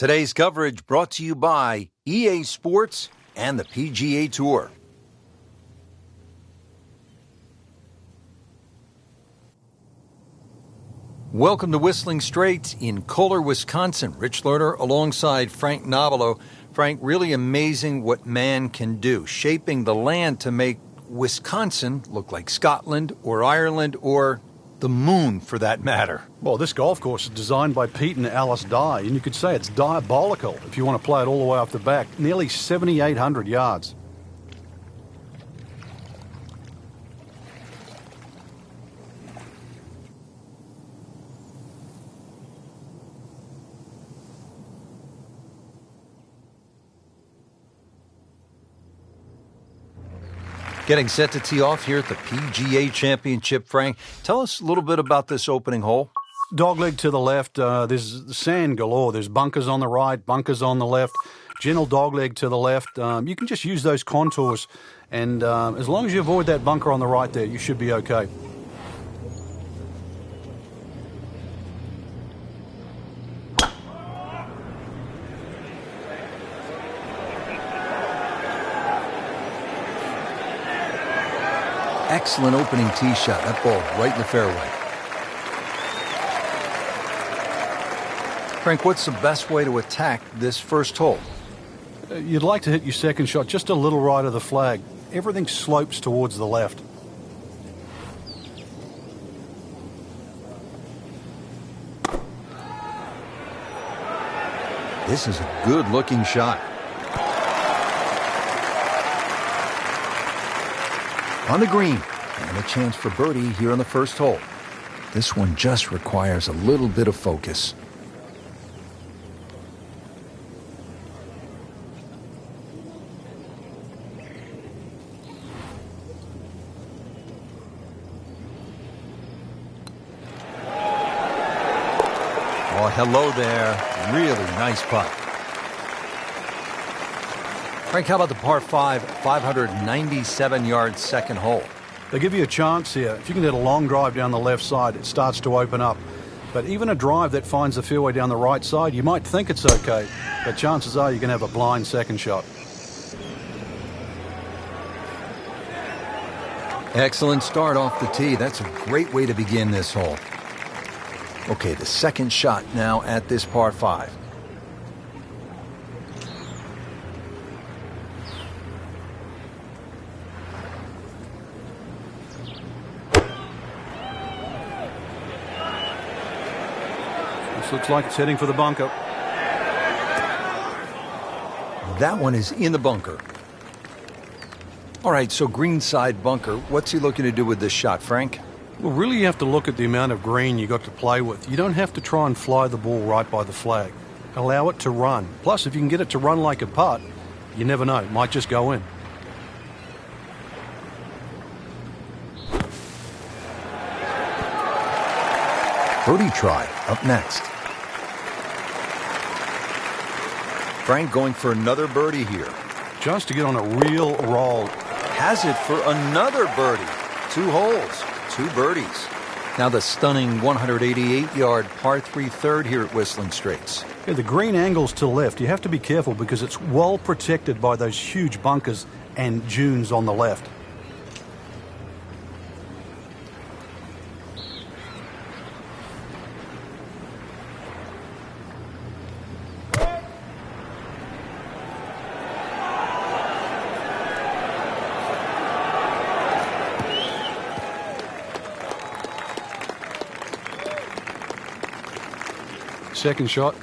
Today's coverage brought to you by EA Sports and the PGA Tour. Welcome to Whistling Straits in Kohler, Wisconsin. Rich Lerner alongside Frank Nobilo. Frank, really amazing what man can do, shaping the land to make Wisconsin look like Scotland or Ireland or the moon, for that matter. Well, this golf course is designed by Pete and Alice Dye, and you could say it's diabolical if you want to play it all the way off the back. Nearly 7,800 yards. Getting set to tee off here at the PGA Championship, Frank. Tell us a little bit about this opening hole. Dogleg to the left. There's sand galore. There's bunkers on the right, bunkers on the left. Gentle dogleg to the left. You can just use those contours, and as long as you avoid that bunker on the right there, you should be okay. Excellent opening tee shot. That ball right in the fairway. Frank, what's the best way to attack this first hole? You'd like to hit your second shot just a little right of the flag. Everything slopes towards the left. This is a good-looking shot. On the green, and a chance for birdie here on the first hole. This one just requires a little bit of focus. Oh, hello there. Really nice putt. Frank, how about the par 5, 597-yard second hole? They give you a chance here. If you can hit a long drive down the left side, it starts to open up. But even a drive that finds the fairway down the right side, you might think it's okay, but chances are you can have a blind second shot. Excellent start off the tee. That's a great way to begin this hole. Okay, the second shot now at this par 5. Looks like it's heading for the bunker. That one is in the bunker. All right, so greenside bunker. What's he looking to do with this shot, Frank? Well, really you have to look at the amount of green you got to play with. You don't have to try and fly the ball right by the flag. Allow it to run. Plus, if you can get it to run like a putt, you never know. It might just go in. Birdie try up next. Frank going for another birdie here. Just to get on a real roll. Has it for another birdie. 2 holes, 2 birdies. Now the stunning 188-yard par 3 third here at Whistling Straits. Yeah, the green angles to the left. You have to be careful because it's well protected by those huge bunkers and dunes on the left. Second shot.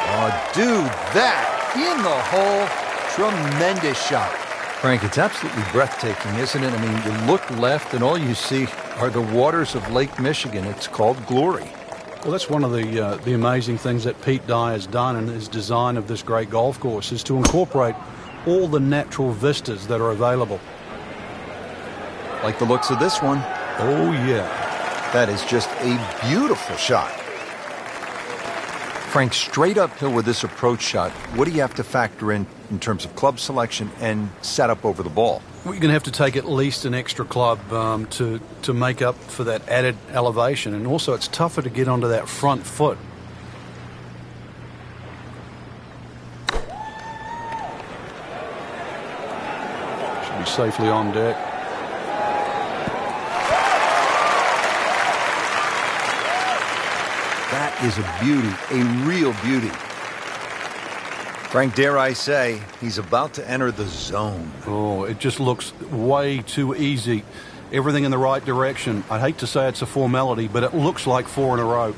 Oh, dude, that in the hole. Tremendous shot. Frank, it's absolutely breathtaking, isn't it? I mean, you look left and all you see are the waters of Lake Michigan. It's called glory. Well, that's one of the amazing things that Pete Dye has done in his design of this great golf course, is to incorporate all the natural vistas that are available. Like the looks of this one. Oh, yeah. That is just a beautiful shot. Frank, straight uphill with this approach shot, what do you have to factor in terms of club selection and setup over the ball? Well, you're going to have to take at least an extra club to make up for that added elevation. And also it's tougher to get onto that front foot. Should be safely on deck. That is a beauty, a real beauty. Frank, dare I say, he's about to enter the zone. Oh, it just looks way too easy. Everything in the right direction. I'd hate to say it's a formality, but it looks like 4 in a row.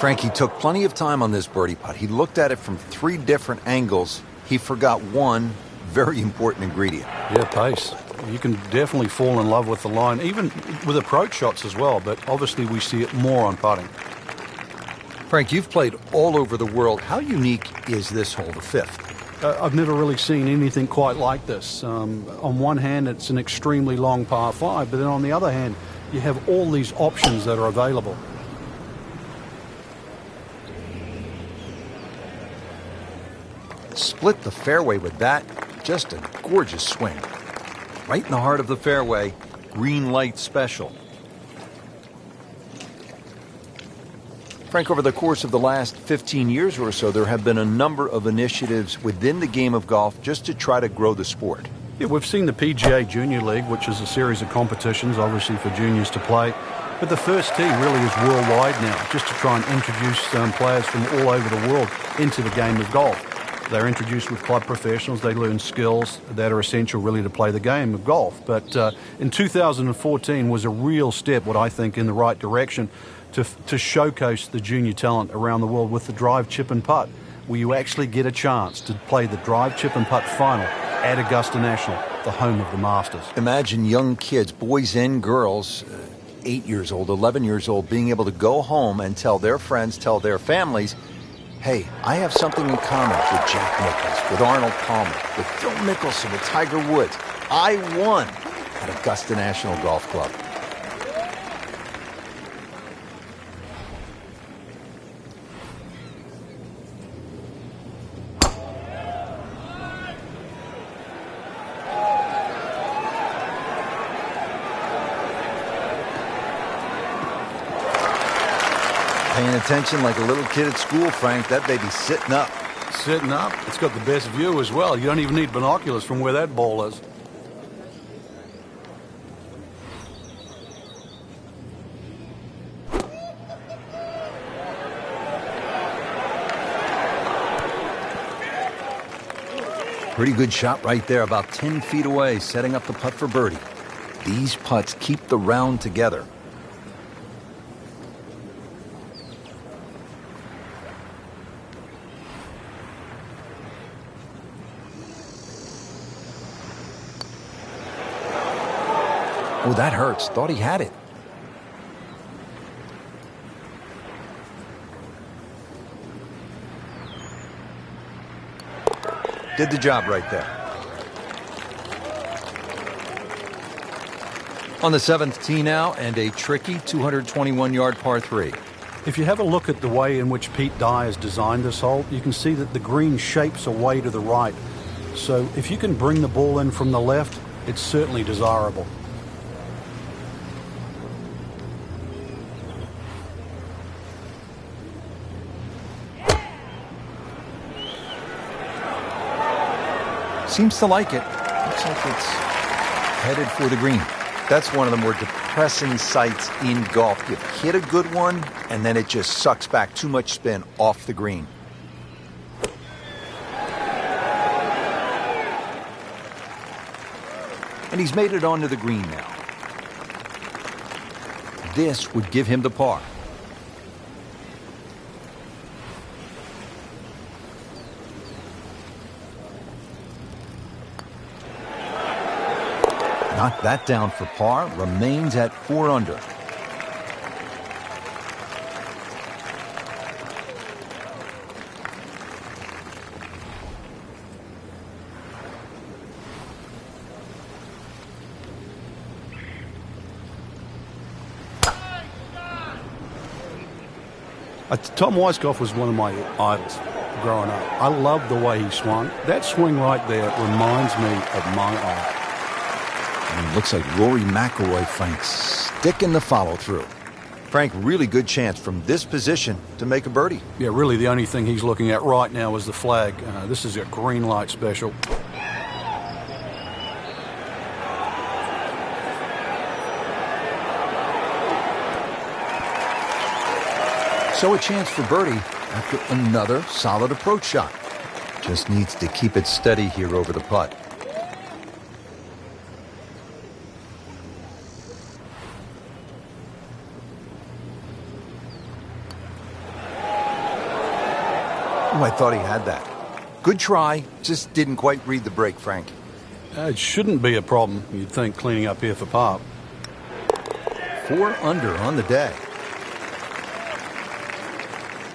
Frank, he took plenty of time on this birdie putt. He looked at it from 3 different angles. He forgot one very important ingredient. Yeah, pace. You can definitely fall in love with the line, even with approach shots as well, but obviously we see it more on putting. Frank, you've played all over the world. How unique is this hole, the 5th? I've never really seen anything quite like this. On one hand, it's an extremely long par 5, but then on the other hand, you have all these options that are available. Split the fairway with that. Just a gorgeous swing. Right in the heart of the fairway, green light special. Frank, over the course of the last 15 years or so, there have been a number of initiatives within the game of golf just to try to grow the sport. Yeah, we've seen the PGA Junior League, which is a series of competitions, obviously for juniors to play. But the first tee really is worldwide now, just to try and introduce players from all over the world into the game of golf. They're introduced with club professionals. They learn skills that are essential really to play the game of golf. But in 2014 was a real step, what I think, in the right direction to showcase the junior talent around the world with the drive, chip and putt, where you actually get a chance to play the drive, chip and putt final at Augusta National, the home of the Masters. Imagine young kids, boys and girls, 8 years old, 11 years old, being able to go home and tell their friends, tell their families, hey, I have something in common with Jack Nicklaus, with Arnold Palmer, with Phil Mickelson, with Tiger Woods. I won at Augusta National Golf Club. Paying attention like a little kid at school, Frank. That baby's sitting up. Sitting up? It's got the best view as well. You don't even need binoculars from where that ball is. Pretty good shot right there, about 10 feet away, setting up the putt for birdie. These putts keep the round together. Oh, that hurts. Thought he had it. Did the job right there. On the 7th tee now, and a tricky 221-yard par 3. If you have a look at the way in which Pete Dye has designed this hole, you can see that the green shapes away to the right. So if you can bring the ball in from the left, it's certainly desirable. Seems to like it. Looks like it's headed for the green. That's one of the more depressing sights in golf. You hit a good one, and then it just sucks back too much spin off the green. And he's made it onto the green now. This would give him the par. Knocked that down for par, remains at 4 under. Tom Weiskopf was one of my idols growing up. I loved the way he swung. That swing right there reminds me of my idol. And it looks like Rory McIlroy, Frank, sticking the follow-through. Frank, really good chance from this position to make a birdie. Yeah, really the only thing he's looking at right now is the flag. This is a green light special. So a chance for birdie after another solid approach shot. Just needs to keep it steady here over the putt. Oh, I thought he had that. Good try, just didn't quite read the break, Frank. It shouldn't be a problem, you'd think, cleaning up here for par. 4 under on the day.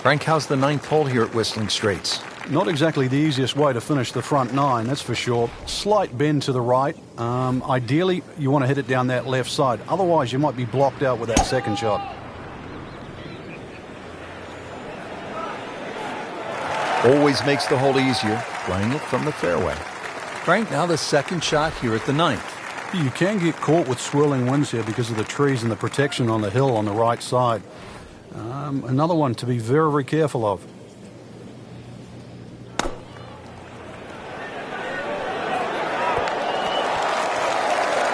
Frank, how's the 9th hole here at Whistling Straits? Not exactly the easiest way to finish the front 9, that's for sure. Slight bend to the right. Ideally, you want to hit it down that left side. Otherwise, you might be blocked out with that second shot. Always makes the hole easier, playing it from the fairway. Frank, now the second shot here at the 9th. You can get caught with swirling winds here because of the trees and the protection on the hill on the right side. Another one to be very, very careful of.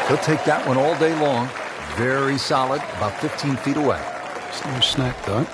He'll take that one all day long. Very solid, about 15 feet away. It's no snack, though.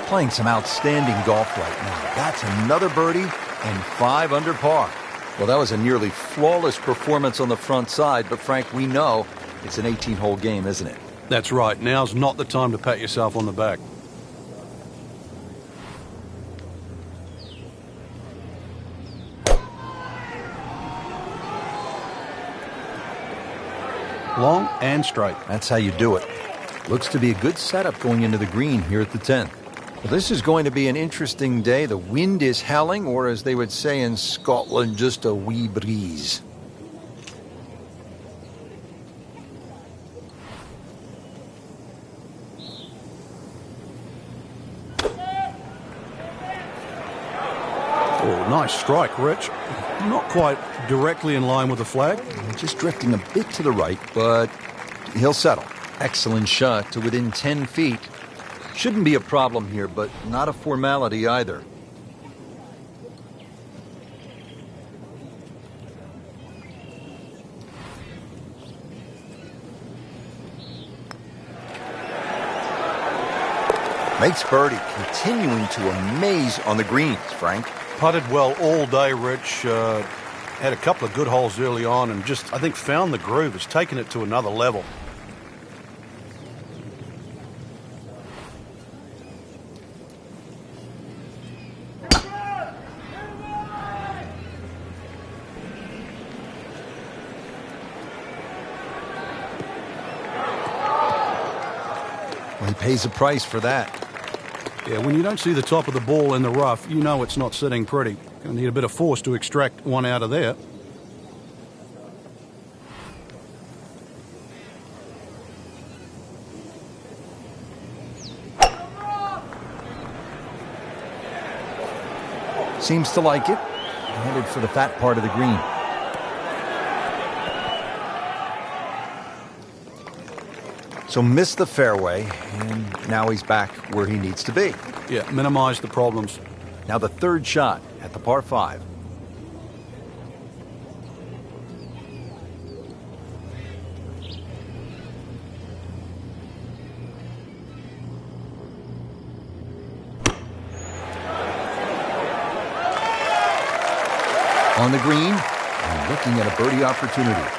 Playing some outstanding golf right now. That's another birdie and 5 under par. Well, that was a nearly flawless performance on the front side, but Frank, we know it's an 18-hole game, isn't it? That's right. Now's not the time to pat yourself on the back. Long and straight. That's how you do it. Looks to be a good setup going into the green here at the 10th. Well, this is going to be an interesting day. The wind is howling, or as they would say in Scotland, just a wee breeze. Oh, nice strike, Rich. Not quite directly in line with the flag. Just drifting a bit to the right, but he'll settle. Excellent shot to within 10 feet. Shouldn't be a problem here, but not a formality either. Makes birdie, continuing to amaze on the greens, Frank. Putted well all day, Rich. Had a couple of good holes early on and just, I think, found the groove. It's taken it to another level. Well, he pays a price for that. Yeah, when you don't see the top of the ball in the rough, you know it's not sitting pretty. Going to need a bit of force to extract one out of there. Seems to like it. Headed for the fat part of the green. So missed the fairway, and now he's back where he needs to be. Yeah, minimize the problems. Now the third shot at the par 5. On the green, and looking at a birdie opportunity.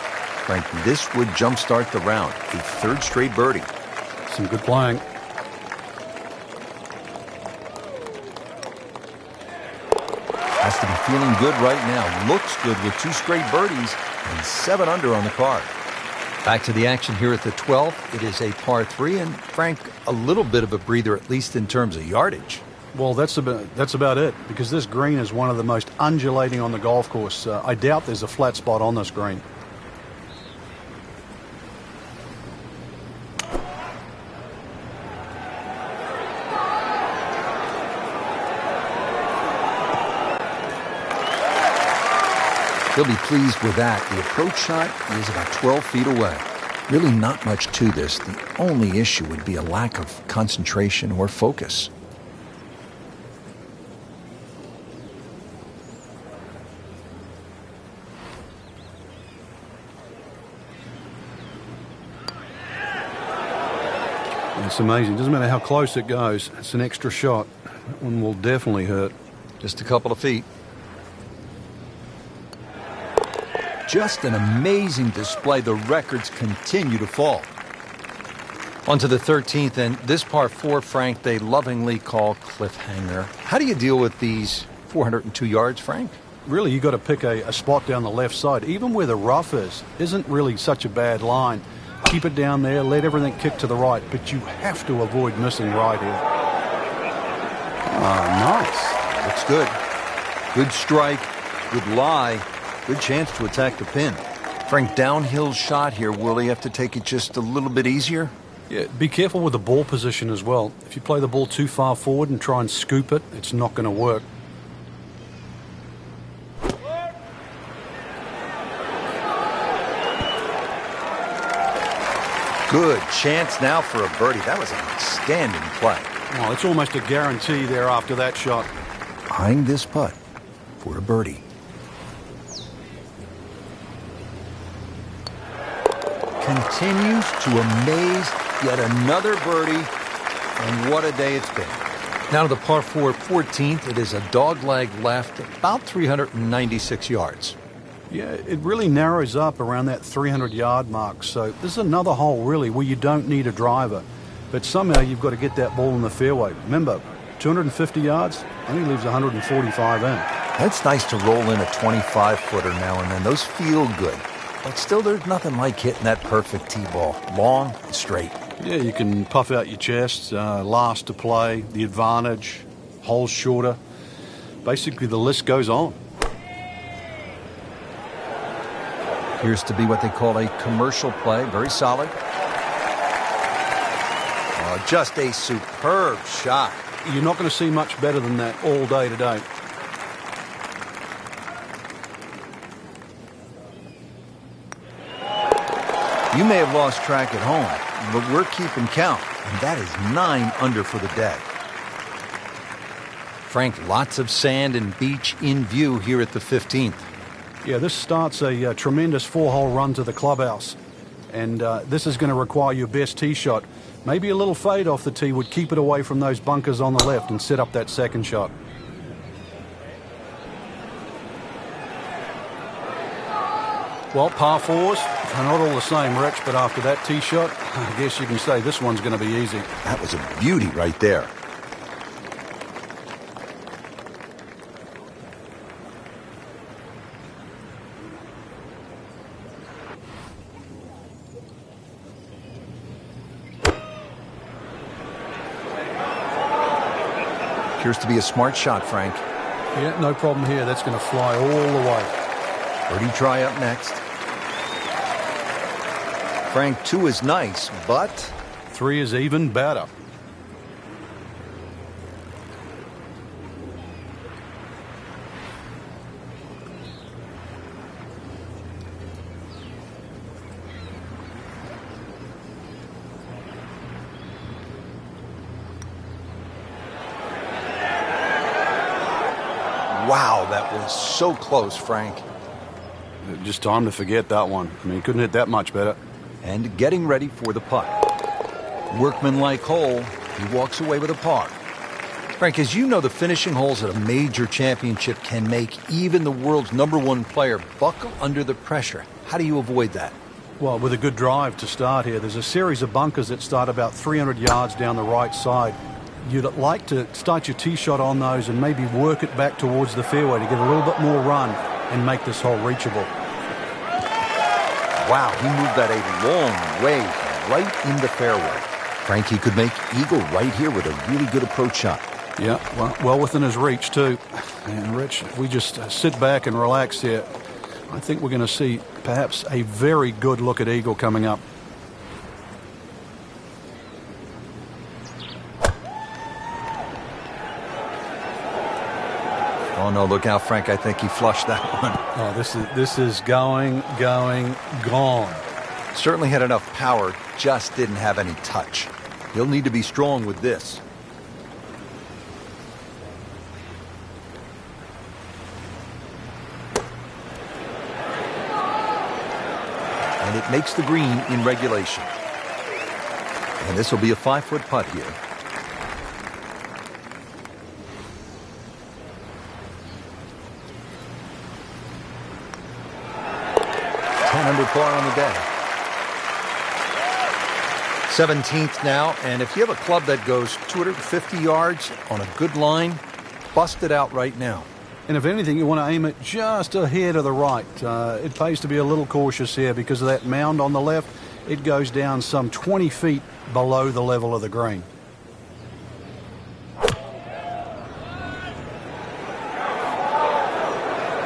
Frank, this would jumpstart the round. A third straight birdie. Some good playing. Has to be feeling good right now. Looks good with 2 straight birdies and 7 under on the card. Back to the action here at the 12th. It is a par 3, and Frank, a little bit of a breather, at least in terms of yardage. Well, that's about it, because this green is one of the most undulating on the golf course. I doubt there's a flat spot on this green. He'll be pleased with that. The approach shot is about 12 feet away. Really not much to this. The only issue would be a lack of concentration or focus. It's amazing. Doesn't matter how close it goes. It's an extra shot. That one will definitely hurt. Just a couple of feet. Just an amazing display. The records continue to fall. On to the 13th, and this par 4, Frank, they lovingly call cliffhanger. How do you deal with these 402 yards, Frank? Really, you got to pick a spot down the left side. Even where the rough isn't really such a bad line. Keep it down there, let everything kick to the right, but you have to avoid missing right here. Nice. Looks good. Good strike, good lie, good chance to attack the pin. Frank, downhill shot here. Will he have to take it just a little bit easier? Yeah, be careful with the ball position as well. If you play the ball too far forward and try and scoop it, it's not going to work. Good chance now for a birdie. That was an outstanding play. Well, it's almost a guarantee there after that shot. Eyeing this putt for a birdie. Continues to amaze. Yet another birdie, and what a day it's been. Now to the par 4 14th. It is a dogleg left, about 396 yards. Yeah, it really narrows up around that 300-yard mark. So this is another hole, really, where you don't need a driver. But somehow you've got to get that ball in the fairway. Remember, 250 yards, only leaves 145 in. It's nice to roll in a 25-footer now and then. Those feel good. But still, there's nothing like hitting that perfect tee ball. Long and straight. Yeah, you can puff out your chest, last to play, the advantage, holes shorter. Basically, the list goes on. Appears to be what they call a commercial play. Very solid. Just a superb shot. You're not going to see much better than that all day today. You may have lost track at home, but we're keeping count, and that is 9 under for the day. Frank, lots of sand and beach in view here at the 15th. Yeah, this starts a tremendous 4-hole run to the clubhouse. And this is going to require your best tee shot. Maybe a little fade off the tee would keep it away from those bunkers on the left and set up that second shot. Well, par 4s are not all the same, Rich, but after that tee shot, I guess you can say this one's going to be easy. That was a beauty right there. Appears to be a smart shot, Frank. Yeah, no problem here. That's going to fly all the way. Birdie try up next. Frank, 2 is nice, but 3 is even better. wow, that was so close, Frank. Just time to forget that one. I mean, he couldn't hit that much better. And getting ready for the putt. Workmanlike hole. He walks away with a par. Frank, as you know, the finishing holes at a major championship can make even the world's #1 player buckle under the pressure. How do you avoid that? Well, with a good drive to start here, there's a series of bunkers that start about 300 yards down the right side. You'd like to start your tee shot on those and maybe work it back towards the fairway to get a little bit more run and make this hole reachable. Wow, he moved that a long way right in the fairway. Frankie could make eagle right here with a really good approach shot. Yeah, well within his reach, too. And, Rich, if we just sit back and relax here, I think we're going to see perhaps a very good look at eagle coming up. Oh, no, look out, Frank. I think he flushed that one. Oh, this is going, gone. Certainly had enough power, just didn't have any touch. He'll need to be strong with this. And it makes the green in regulation. And this will be a 5-foot putt here. Under par on the day. 17th now, and if you have a club that goes 250 yards on a good line, bust it out right now. And if anything, you want to aim it just a hair to the right. It pays to be a little cautious here because of that mound on the left. It goes down some 20 feet below the level of the green.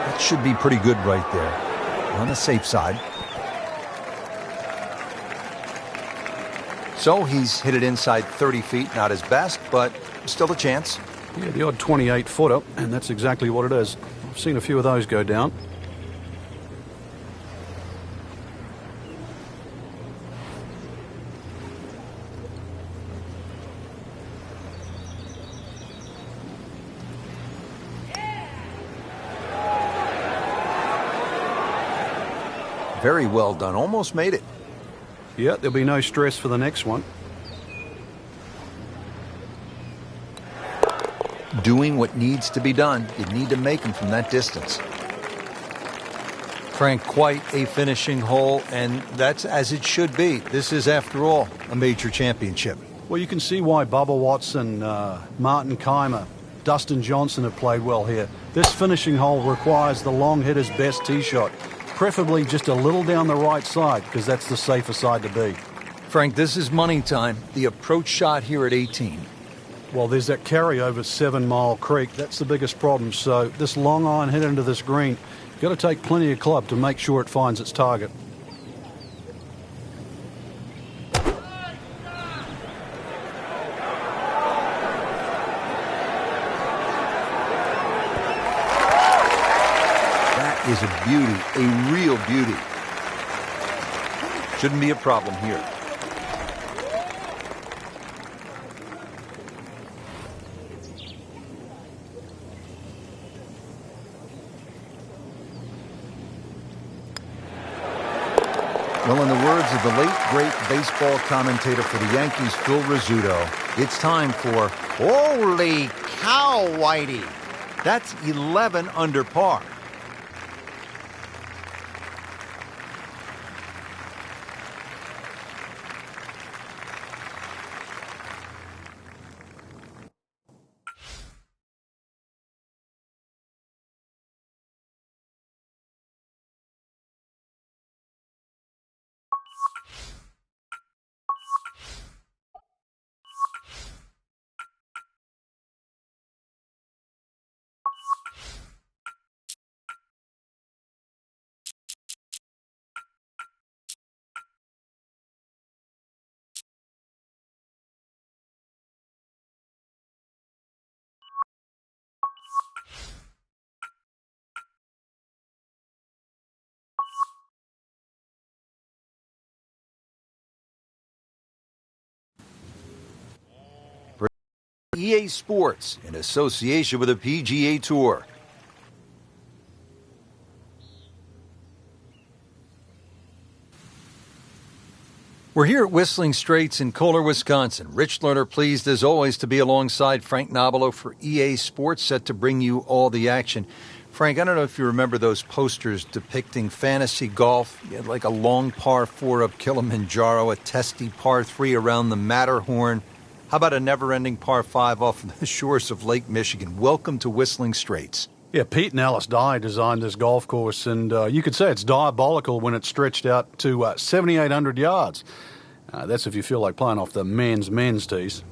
That should be pretty good right there. On the safe side. So he's hit it inside 30 feet. Not his best, but still a chance. Yeah, the odd 28-footer, and that's exactly what it is. I've seen a few of those go down. Very well done. Almost made it. Yeah, there'll be no stress for the next one. Doing what needs to be done. You need to make them from that distance. Frank, quite a finishing hole, and that's as it should be. This is, after all, a major championship. Well, you can see why Bubba Watson, Martin Keimer, Dustin Johnson have played well here. This finishing hole requires the long hitter's best tee shot. Preferably just a little down the right side, because that's the safer side to be. Frank, this is money time. The approach shot here at 18. Well, there's that carry over 7 Mile Creek. That's the biggest problem. So this long iron hit into this green, you've got to take plenty of club to make sure it finds its target. Is a beauty, a real beauty. Shouldn't be a problem here. Well, in the words of the late, great baseball commentator for the Yankees, Phil Rizzuto, it's time for Holy Cow, Whitey. That's 11 under par. EA Sports in association with the PGA Tour. We're here at Whistling Straits in Kohler, Wisconsin. Rich Lerner pleased as always to be alongside Frank Nobilo for EA Sports, set to bring you all the action. Frank, I don't know if you remember those posters depicting fantasy golf. You had like a long par 4 up Kilimanjaro, a testy par 3 around the Matterhorn. How about a never-ending par 5 off the shores of Lake Michigan? Welcome to Whistling Straits. Yeah, Pete and Alice Dye designed this golf course, and you could say it's diabolical when it's stretched out to 7,800 yards. That's if you feel like playing off the men's tees.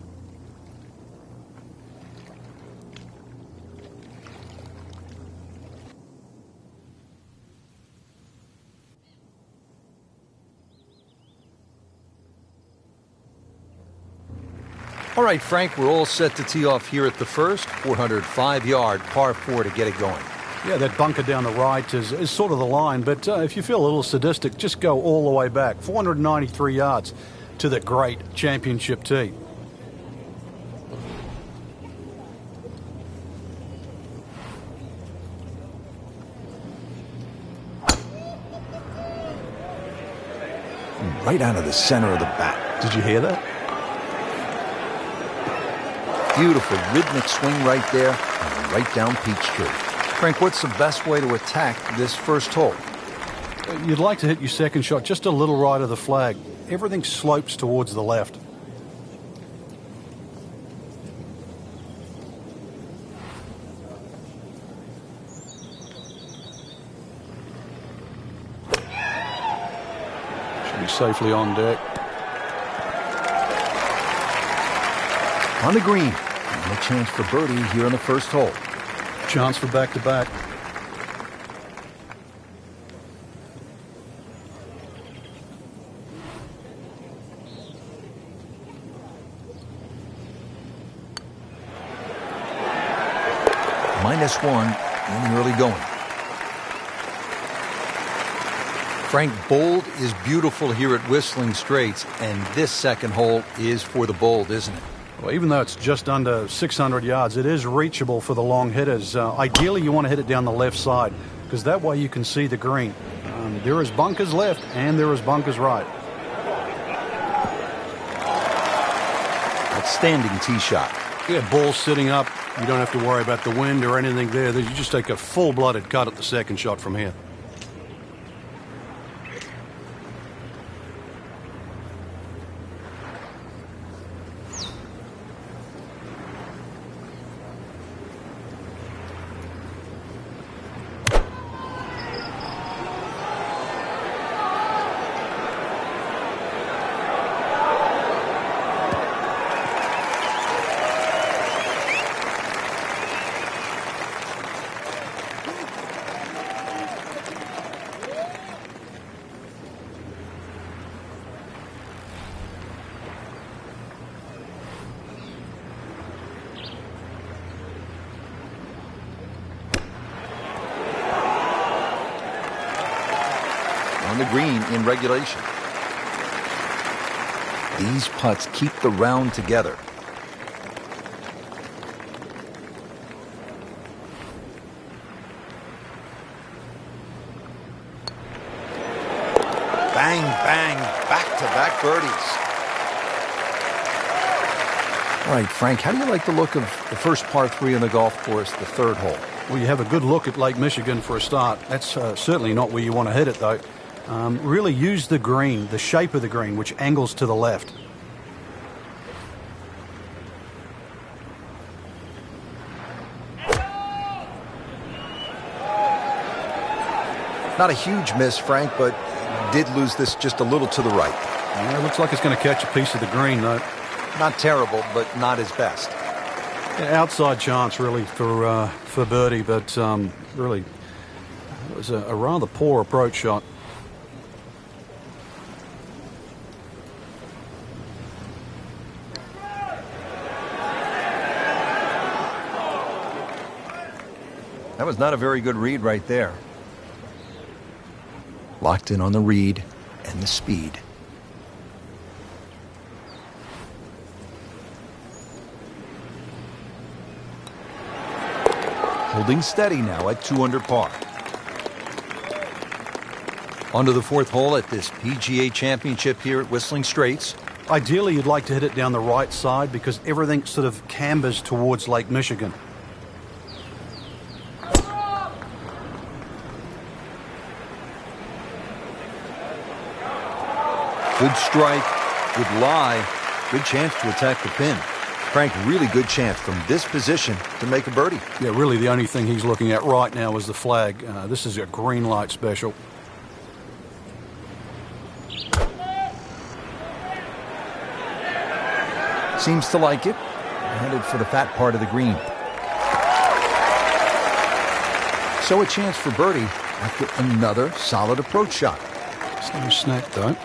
All right, Frank, we're all set to tee off here at the first. 405-yard par 4 to get it going. Yeah, that bunker down the right is sort of the line, but if you feel a little sadistic, just go all the way back. 493 yards to the great championship tee. Right out of the center of the bat. Did you hear that? Beautiful rhythmic swing right there and right down Peachtree. Frank, what's the best way to attack this first hole? You'd like to hit your second shot just a little right of the flag. Everything slopes towards the left. Should be safely on deck. On the green, and a chance for birdie here in the first hole. Chance for back-to-back. -1 in the early going. Frank, bold is beautiful here at Whistling Straits, and this second hole is for the bold, isn't it? Well, even though it's just under 600 yards, it is reachable for the long hitters. Ideally, you want to hit it down the left side, because that way you can see the green. There is bunkers left, and there is bunkers right. Outstanding tee shot. Yeah, ball sitting up. You don't have to worry about the wind or anything there. You just take a full-blooded cut at the second shot from here. On the green in regulation. These putts keep the round together. Bang, bang, back-to-back birdies. All right, Frank, how do you like the look of the first par 3 on the golf course, the third hole? Well, you have a good look at Lake Michigan for a start. That's certainly not where you want to hit it, though. Really use the green, the shape of the green, which angles to the left. Not a huge miss, Frank, but did lose this just a little to the right. Yeah, it looks like it's going to catch a piece of the green, though. Not terrible, but not his best. Yeah, outside chance, really, for birdie, but really, it was a rather poor approach shot. That was not a very good read right there. Locked in on the read and the speed. Holding steady now at 2 under par. On to the fourth hole at this PGA Championship here at Whistling Straits. Ideally, you'd like to hit it down the right side because everything sort of cambers towards Lake Michigan. Good strike, good lie, good chance to attack the pin. Frank, really good chance from this position to make a birdie. Yeah, really the only thing he's looking at right now is the flag. This is a green light special. Seems to like it. Headed for the fat part of the green. So a chance for birdie after another solid approach shot. It's no snack, though.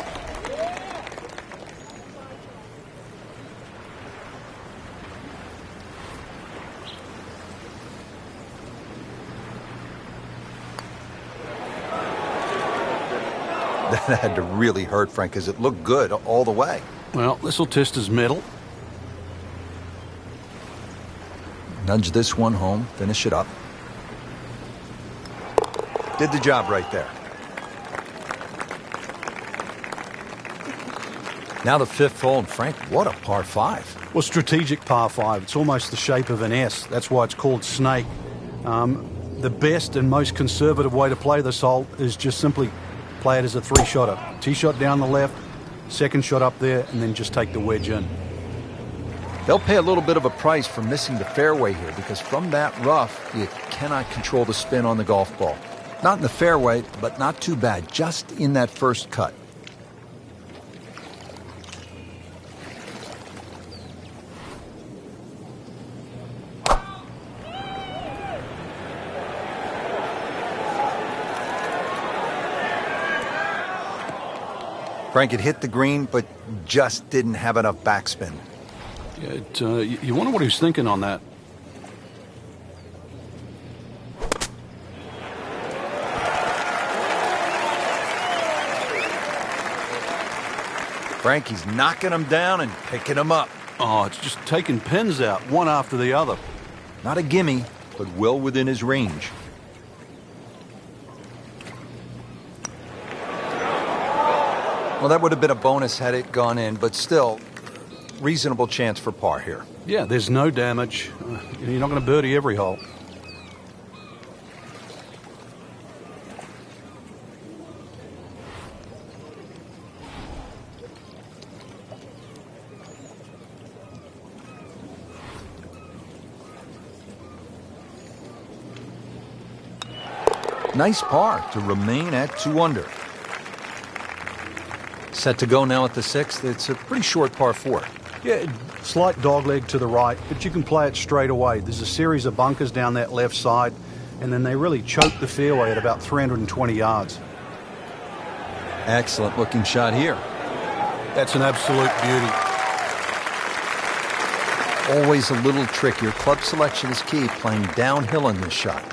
That had to really hurt, Frank, because it looked good all the way. Well, this will test his mettle. Nudge this one home, finish it up. Did the job right there. Now the fifth hole, and Frank, what a par 5. Well, strategic par 5. It's almost the shape of an S. That's why it's called snake. The best and most conservative way to play this hole is just simply play it as a 3-shotter. Tee shot down the left, second shot up there, and then just take the wedge in. They'll pay a little bit of a price for missing the fairway here, because from that rough, you cannot control the spin on the golf ball. Not in the fairway, but not too bad, just in that first cut. Frank had hit the green, but just didn't have enough backspin. Yeah, you wonder what he was thinking on that. Frankie's knocking them down and picking them up. Oh, it's just taking pins out, one after the other. Not a gimme, but well within his range. Well, that would have been a bonus had it gone in, but still, reasonable chance for par here. Yeah, there's no damage. You're not going to birdie every hole. Nice par to remain at 2 under. Set to go now at the 6th. It's a pretty short par 4. Yeah, slight dogleg to the right, but you can play it straight away. There's a series of bunkers down that left side, and then they really choke the fairway at about 320 yards. Excellent looking shot here. That's an absolute beauty. Always a little trickier. Club selection is key, playing downhill in this shot.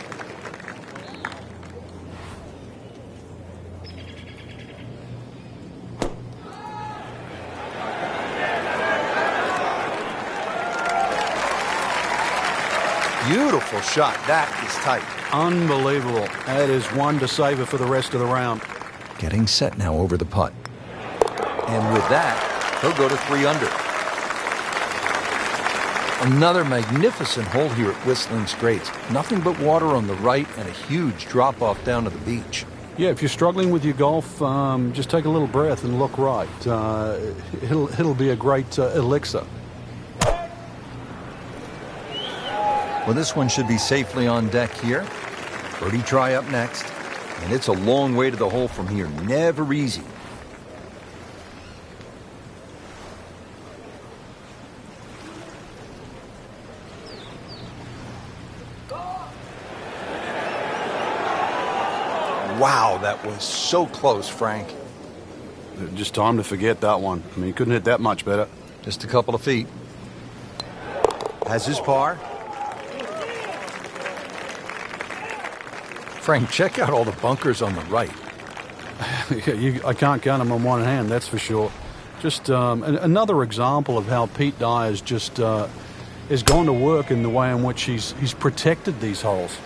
Beautiful shot. That is tight. Unbelievable. That is one to savor for the rest of the round. Getting set now over the putt. And with that, he'll go to 3 under. Another magnificent hole here at Whistling Straits. Nothing but water on the right and a huge drop-off down to the beach. Yeah, if you're struggling with your golf, just take a little breath and look right. It'll be a great elixir. Well, this one should be safely on deck here. Birdie try up next. And it's a long way to the hole from here. Never easy. Wow, that was so close, Frank. Just time to forget that one. I mean, he couldn't hit that much better. Just a couple of feet. Has his par. Frank, check out all the bunkers on the right. I can't count them on one hand, that's for sure. Just another example of how Pete Dye has just has gone to work in the way in which he's protected these holes.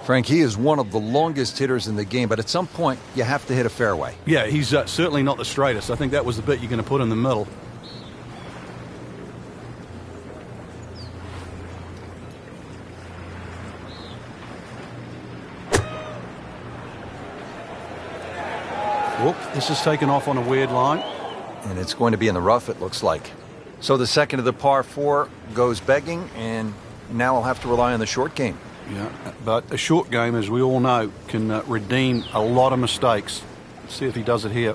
Frank, he is one of the longest hitters in the game, but at some point you have to hit a fairway. Yeah, he's certainly not the straightest. I think that was the bit you're going to put in the middle. Whoop, this is taken off on a weird line. And it's going to be in the rough, it looks like. So the second of the par 4 goes begging, and now I'll have to rely on the short game. Yeah, but a short game, as we all know, can redeem a lot of mistakes. Let's see if he does it here.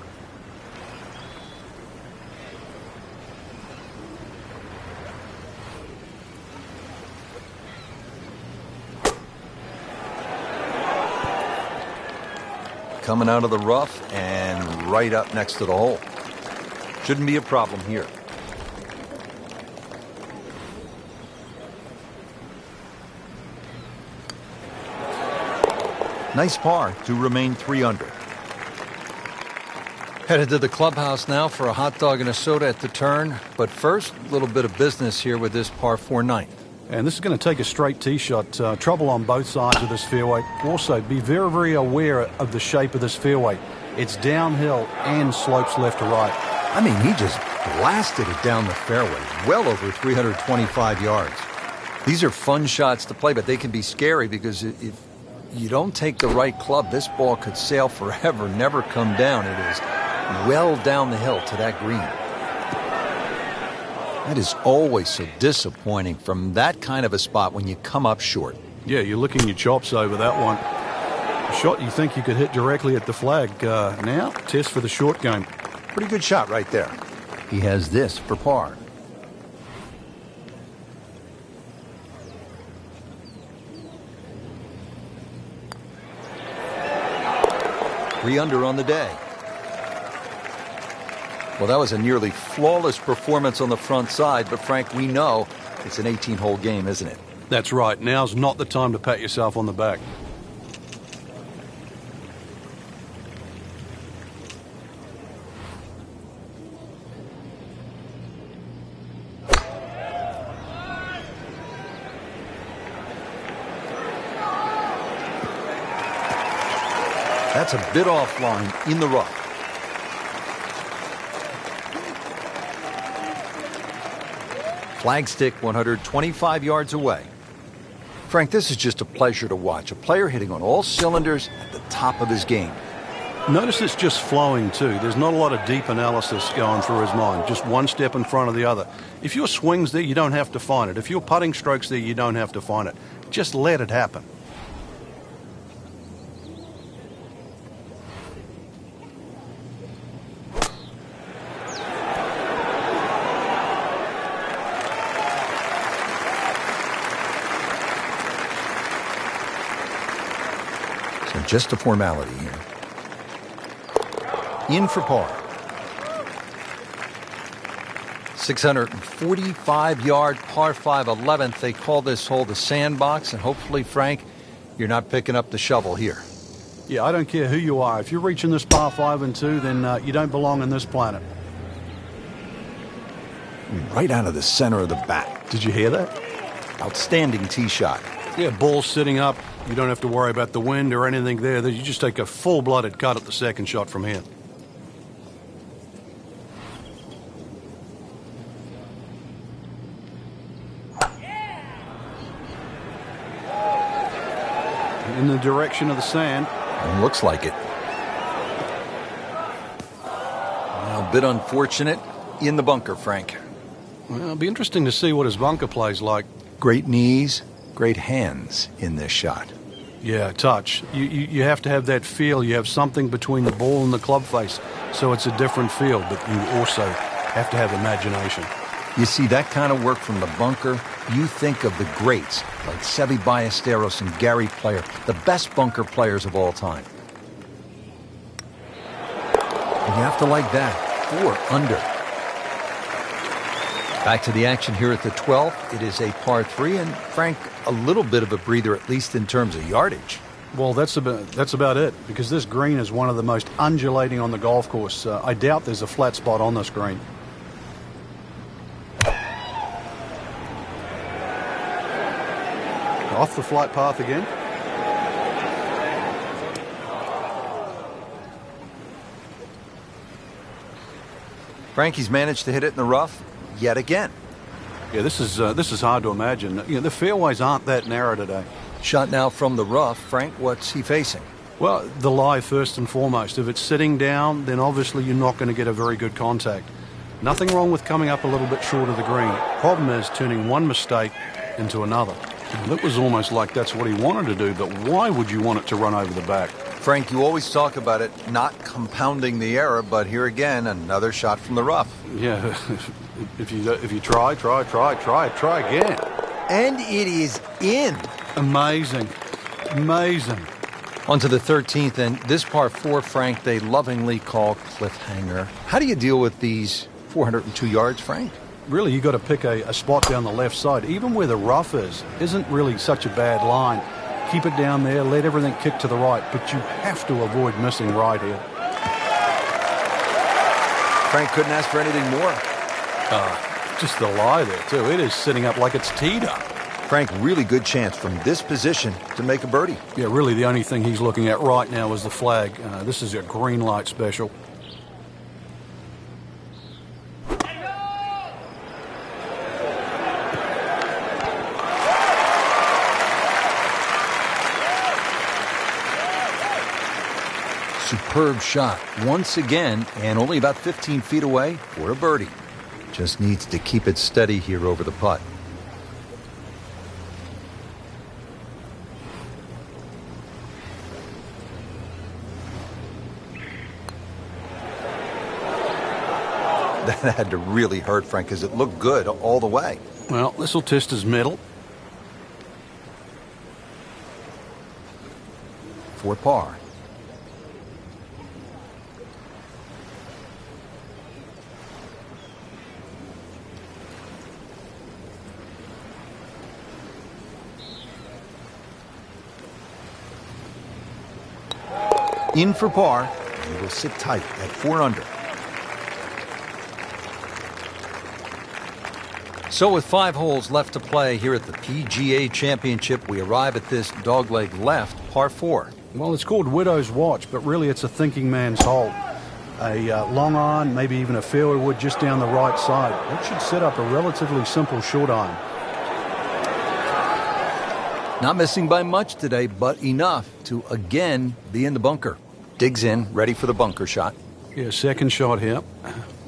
Coming out of the rough and right up next to the hole. Shouldn't be a problem here. Nice par to remain 3 under. Headed to the clubhouse now for a hot dog and a soda at the turn. But first, a little bit of business here with this par 4 ninth. And this is going to take a straight tee shot. Trouble on both sides of this fairway. Also, be very, very aware of the shape of this fairway. It's downhill and slopes left to right. I mean, he just blasted it down the fairway, well over 325 yards. These are fun shots to play, but they can be scary because if you don't take the right club, this ball could sail forever, never come down. It is well down the hill to that green. That is always so disappointing from that kind of a spot when you come up short. Yeah, you're licking your chops over that one. A shot you think you could hit directly at the flag. Now, test for the short game. Pretty good shot right there. He has this for par. Three under on the day. Well, that was a nearly flawless performance on the front side, but Frank, we know it's an 18-hole game, isn't it? That's right. Now's not the time to pat yourself on the back. That's a bit offline in the rough. Flagstick 125 yards away. Frank, this is just a pleasure to watch. A player hitting on all cylinders at the top of his game. Notice it's just flowing too. There's not a lot of deep analysis going through his mind. Just one step in front of the other. If your swing's there, you don't have to find it. If your putting stroke's there, you don't have to find it. Just let it happen. Just a formality here. In for par. 645-yard par 5 11th. They call this hole the sandbox, and hopefully, Frank, you're not picking up the shovel here. Yeah, I don't care who you are. If you're reaching this par 5 and 2, then you don't belong on this planet. Right out of the center of the bat. Did you hear that? Outstanding tee shot. Yeah, ball sitting up. You don't have to worry about the wind or anything there. You just take a full-blooded cut at the second shot from here. In the direction of the sand. Looks like it. Well, a bit unfortunate in the bunker, Frank. Well, it'll be interesting to see what his bunker plays like. Great knees, great hands in this shot. Yeah, touch. You have to have that feel. You have something between the ball and the club face, so it's a different feel, but you also have to have imagination. You see that kind of work from the bunker, you think of the greats like Seve Ballesteros and Gary Player, the best bunker players of all time. And you have to like that. 4 under. Back to the action here at the 12th. It is a par 3, and Frank, a little bit of a breather, at least in terms of yardage. Well, that's about it, because this green is one of the most undulating on the golf course. I doubt there's a flat spot on this green. Off the flight path again. Frankie's managed to hit it in the rough yet again. Yeah, this is hard to imagine. You know, the fairways aren't that narrow today. Shot now from the rough. Frank, what's he facing? Well, the lie first and foremost. If it's sitting down, then obviously you're not going to get a very good contact. Nothing wrong with coming up a little bit short of the green. Problem is turning one mistake into another. And it was almost like that's what he wanted to do, but why would you want it to run over the back? Frank, you always talk about it not compounding the error, but here again, another shot from the rough. Yeah, if you try again. And it is in. Amazing. On to the 13th, and this par 4, Frank, they lovingly call cliffhanger. How do you deal with these 402 yards, Frank? Really, you got to pick a spot down the left side. Even where the rough isn't really such a bad line. keep it down there, let everything kick to the right, but you have to avoid missing right here. Frank couldn't ask for anything more. Just the lie there, too. It is sitting up like it's teed up. Frank, really good chance from this position to make a birdie. Yeah, really the only thing he's looking at right now is the flag. This is a green light special. Superb shot once again, and only about 15 feet away for a birdie. Just needs to keep it steady here over the putt. That had to really hurt, Frank, because it looked good all the way. Well, this will test his mettle. For par. In for par, and will sit tight at 4 under. So with 5 holes left to play here at the PGA Championship, we arrive at this dogleg left, par 4. Well, it's called Widow's Watch, but really it's a thinking man's hole. A long iron, maybe even a fairway wood just down the right side. That should set up a relatively simple short iron. Not missing by much today, but enough to again be in the bunker. Digs in, ready for the bunker shot. Yeah, second shot here.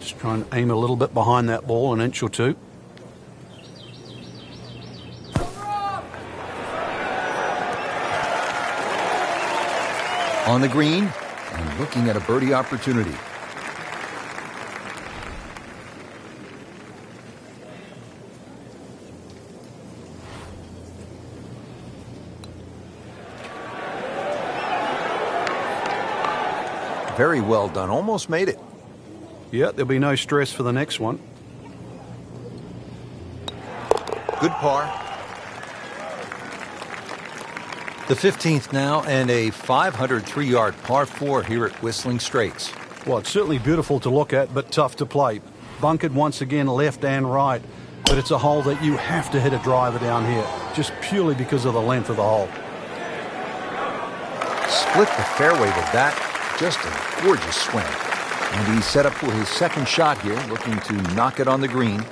Just try and aim a little bit behind that ball, an inch or two. On the green, and looking at a birdie opportunity. Very well done. Almost made it. Yeah, there'll be no stress for the next one. Good par. The 15th now, and a 503-yard par 4 here at Whistling Straits. Well, it's certainly beautiful to look at, but tough to play. Bunkered once again, left and right. But it's a hole that you have to hit a driver down here, just purely because of the length of the hole. Split the fairway with that. Just a gorgeous swing. And he's set up for his second shot here, looking to knock it on the green.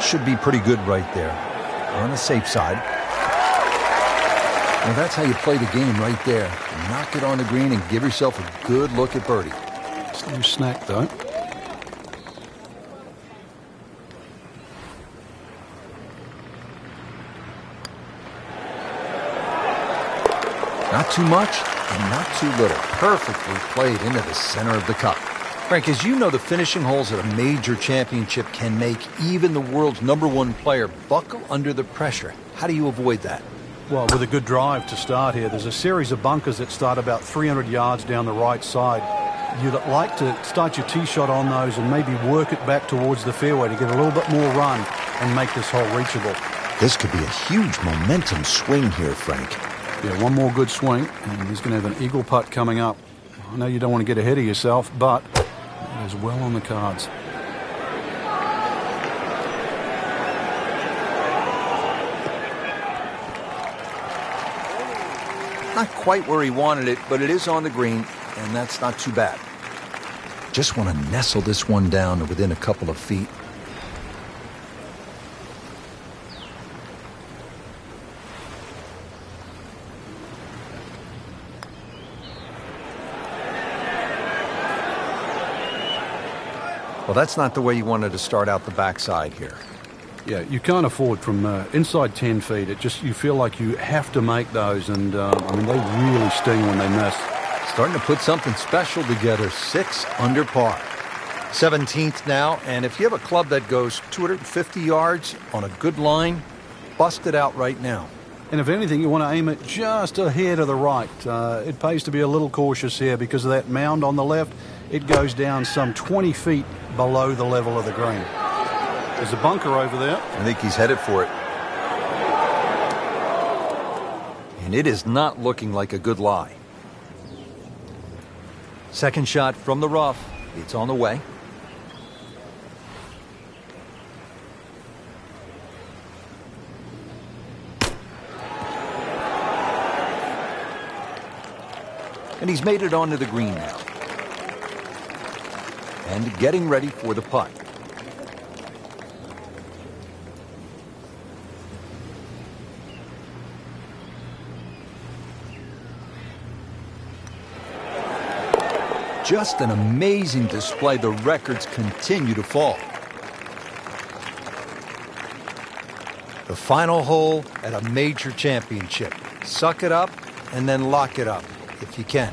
Should be pretty good right there. On the safe side. Well, that's how you play the game right there. Knock it on the green and give yourself a good look at birdie. It's no snack, though. Not too much and not too little. Perfectly played into the center of the cup. Frank, as you know, the finishing holes at a major championship can make even the world's #1 player buckle under the pressure. How do you avoid that? Well, with a good drive to start here, there's a series of bunkers that start about 300 yards down the right side. You'd like to start your tee shot on those and maybe work it back towards the fairway to get a little bit more run and make this hole reachable. This could be a huge momentum swing here, Frank. Yeah, one more good swing, and he's going to have an eagle putt coming up. I know you don't want to get ahead of yourself, but it is well on the cards. Not quite where he wanted it, but it is on the green, and that's not too bad. Just want to nestle this one down to within a couple of feet. Well, that's not the way you wanted to start out the backside here. Yeah, you can't afford from inside 10 feet. It just, you feel like you have to make those, and I mean, they really sting when they miss. Starting to put something special together. 6 under par. 17th now, and if you have a club that goes 250 yards on a good line, bust it out right now. And if anything, you want to aim it just a hair to the right. It pays to be a little cautious here because of that mound on the left. It goes down some 20 feet below the level of the green. There's a bunker over there. I think he's headed for it. And it is not looking like a good lie. Second shot from the rough. It's on the way. And he's made it onto the green now. And getting ready for the putt. Just an amazing display. The records continue to fall. The final hole at a major championship. Suck it up and then lock it up if you can.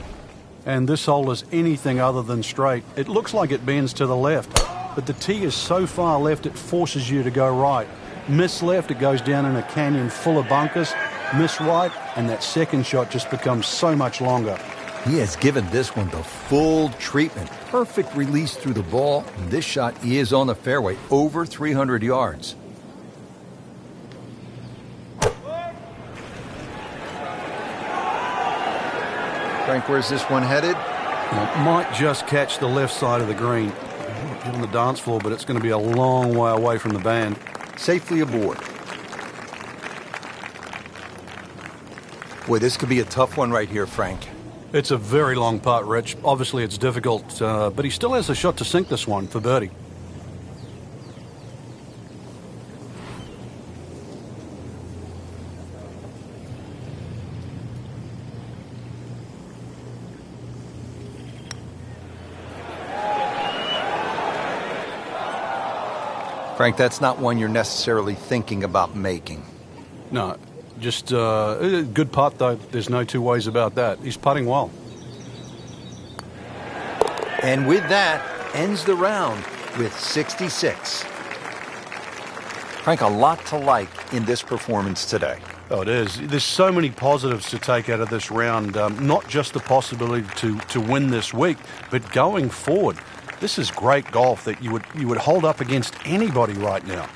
And this hole is anything other than straight. It looks like it bends to the left, but the tee is so far left it forces you to go right. Miss left, it goes down in a canyon full of bunkers. Miss right, and that second shot just becomes so much longer. He has given this one the full treatment. Perfect release through the ball. And this shot is on the fairway, over 300 yards. Frank, where's this one headed? Well, might just catch the left side of the green. On the dance floor, but it's going to be a long way away from the band. Safely aboard. Boy, this could be a tough one right here, Frank. It's a very long putt, Rich. Obviously, it's difficult, but he still has a shot to sink this one for birdie. Frank, that's not one you're necessarily thinking about making. No. Just a good putt, though. There's no two ways about that. He's putting well. And with that, ends the round with 66. Frank, a lot to like in this performance today. Oh, it is. There's so many positives to take out of this round. Not just the possibility to win this week, but going forward. This is great golf that you would hold up against anybody right now.